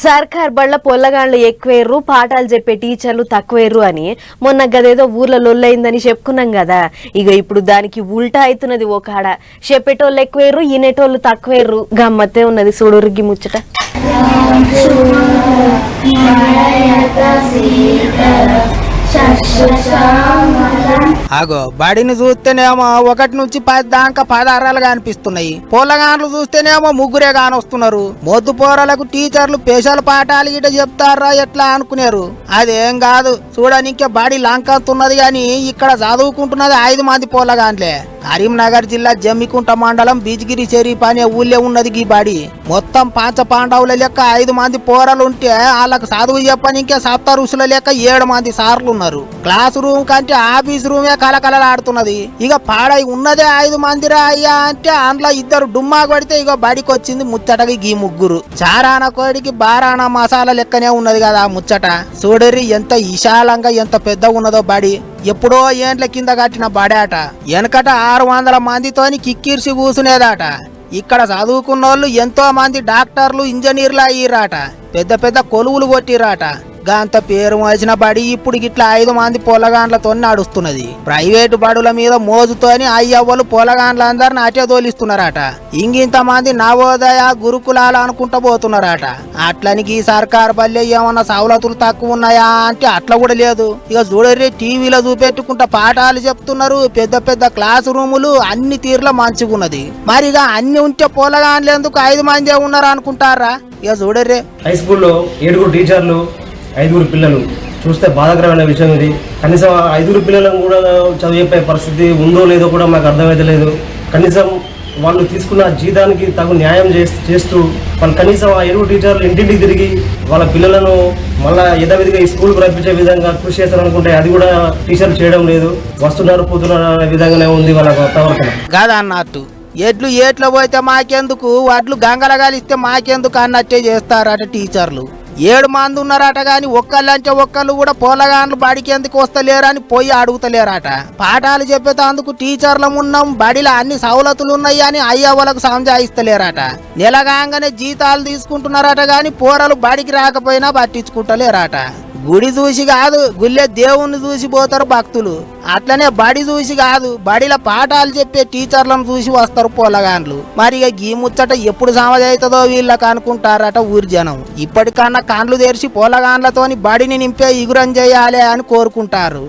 సర్కార్ బళ్ళ పొల్లగాండ్లు ఎక్కువేర్రు, పాఠాలు చెప్పే టీచర్లు తక్కువేర్రు అని మొన్న గదేదో ఊర్లో లొల్లైందని చెప్పుకున్నాం కదా. ఇప్పుడు దానికి ఉల్టా అవుతున్నది. ఓకాడ చెప్పేటోళ్ళు ఎక్కువేర్రు, ఈనేటోళ్ళు తక్కువేర్రు. గమ్మత్తే ఉన్నది చూడుర్గి ముచ్చట. అగో బడిని చూస్తేనేమో 1 నుంచి 10 దాకా 16 అనిపిస్తున్నాయి. పొలగాన్లు చూస్తేనేమో ముగ్గురే కానొస్తున్నారు. మొద్దు పోరలకు టీచర్లు స్పెషల్ పాఠాలు గిట చెప్తారా ఎట్లా అనుకునేరు. అదేం కాదు, చూడనికే బడి లంకంతున్నది గాని ఇక్కడ చదువుకుంటున్నది 5 మంది పొలగాన్లే. కరీంనగర్ జిల్లా జమ్మికుంట మండలం బీజ్గిరి చెరీప్ అనే ఊళ్ళో ఉన్నది ఈ బడి. మొత్తం 5 పాండవుల లెక్క 5 మంది పోరలుంటే వాళ్ళకు చదువు చెప్పనికే సప్త ఋషుల లెక్క 7 మంది సార్లు ఉన్నారు. క్లాస్ రూమ్ కంటే ఆఫీస్ రూమే కలకలలాడుతున్నది. పాడై ఉన్నదే 5 మందిరా అయ్యా అంటే అందులో 2 డుమ్మా కొడితే బడికి వచ్చింది ముచ్చటకి గీ ముగ్గురు. చారాన కోడికి బారాన మసాలా లెక్కనే ఉన్నది కదా ముచ్చట. చూడరి ఎంత విశాలంగా ఎంత పెద్దగా ఉన్నదో బడి. ఎప్పుడో ఏండ్ల కింద కట్టిన బడాట. వెనకట 600 మందితోని కిక్కిర్సి కూసునేదాట. ఇక్కడ చదువుకున్నోళ్ళు ఎంతో మంది డాక్టర్లు, ఇంజనీర్లు అయ్యిరాట. పెద్ద పెద్ద కొలువులు కొట్టిరాట. గాంత పేరు మోసిన బడి ఇప్పుడు గిట్లా 5 మంది పొలగాండ్లతో నడుస్తున్నది. ప్రైవేటు బడుల మీద మోజుతోని అయ్యవ్వలు పొలగాండ్లందరిని అటే తోలిస్తున్నారట. ఇంత మంది నవోదయ గురుకులాలు అనుకుంటా పోతున్నారట. అట్లనికి ఈ సర్కారు బల్లె ఏమన్నా సవలతులు తక్కువ ఉన్నాయా అంటే అట్లా కూడా లేదు. చూడరి టీవీలో చూపెట్టుకుంటా పాఠాలు చెప్తున్నారు. పెద్ద పెద్ద క్లాస్ రూములు అన్ని తీర్ల మంచిగున్నది. మరి అన్ని ఉంటే పొలగాండ్లు ఎందుకు 5 మందే ఉన్నారు అనుకుంటారా? చూడర్రే హై స్కూల్లో 7 టీచర్లు 5 పిల్లలు చూస్తే బాధాకరమైన విషయం ఇది. కనీసం 5 పిల్లలను కూడా చదువు చెప్పే పరిస్థితి ఉందో లేదో కూడా మాకు అర్థమైతే లేదు. కనీసం వాళ్ళు తీసుకున్న జీతానికి తగు న్యాయం చేస్తూ వాళ్ళు కనీసం ఆ 7 టీచర్లు ఇంటింటికి తిరిగి వాళ్ళ పిల్లలను మళ్ళా యథావిధిగా ఈ స్కూల్కి రప్పించే విధంగా కృషి చేస్తారనుకుంటే అది కూడా టీచర్లు చేయడం లేదు. వస్తున్నారు పోతున్నారు అనే విధంగానే ఉంది వాళ్ళ ప్రవర్తన. కాదా అన్నట్టు ఎడ్లు ఏట్లో పోతే మాకెందుకు, వడ్లు గంగల కలిస్తే మాకెందుకు అన్నట్టే చేస్తారట టీచర్లు. 7 మంది ఉన్నారట గాని ఒక్కళ్ళంటే ఒక్కళ్ళు కూడా పొలగాన్లు బడికి ఎందుకు వస్తలేరని పోయి అడుగుతలేరట. పాఠాలు చెప్పేటందుకు టీచర్లం ఉన్నాం, బడిలో అన్ని సవలతులు ఉన్నాయి అని అయ్యవ్వలకు సంజాయిస్తలేరట. నెలగాగానే జీతాలు తీసుకుంటున్నారట గాని పోరలు బడికి రాకపోయినా పట్టించుకుంటలేరట. గుడి చూసి కాదు, గుళ్ళే దేవుణ్ణి చూసి పోతారు భక్తులు. అట్లనే బడి చూసి కాదు, బడిలో పాఠాలు చెప్పే టీచర్లను చూసి వస్తారు పొలగాన్లు. మరి గీ ముచ్చట ఎప్పుడు సమజైతుందో వీళ్ళకి అనుకుంటారట ఊరి జనం. ఇప్పటికన్నా కండ్లు తెరిచి పొలగాన్లతోని బడిని నింపే ఇగురం చేయాలి అని కోరుకుంటారు.